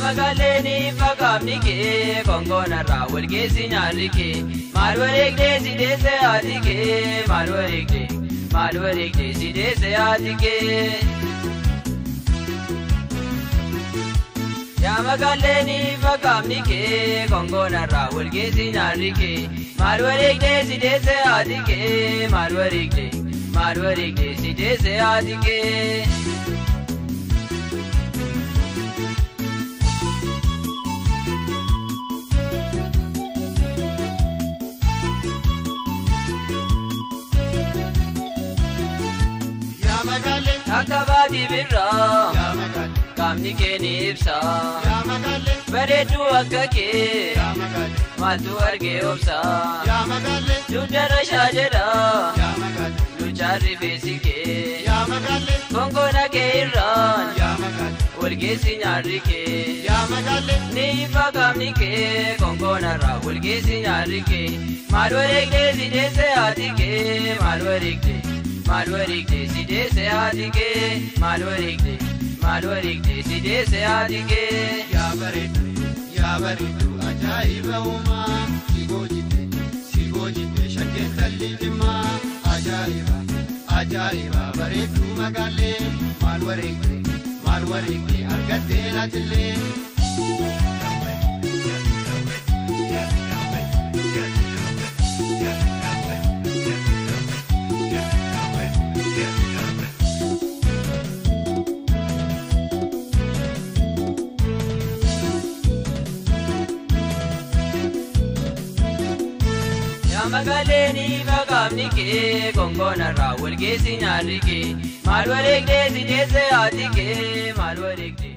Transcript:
Magaleni fagamnike kongona rawal ke sinyarike malware ke side se adike malware ke side se adike ya magaleni fagamnike kongona rawal ke sinyarike malware ke side se adike malware ke side se adike Akabadi birra, kamni ke nipsa, bareedu akka kee, maaltu argee obsa, dudara shaajera, duchaarri feesi kee, konkoona kee irraan, walgeessi nyaarri kee, niifa kamni kee, konkoona irraa walgeessi nyaarri kee, maal wareegdee sideesse haati kee, maal wareegdee. Malwarikde side se adike malwarikde side se adike ya baridu ajaiba uma sigojite shaketalli jima ajaiba baridu magale malwarikde argate latille Magaleni fagamnike kongona rawal ke sinyarike malwaregde side se adike malwaregde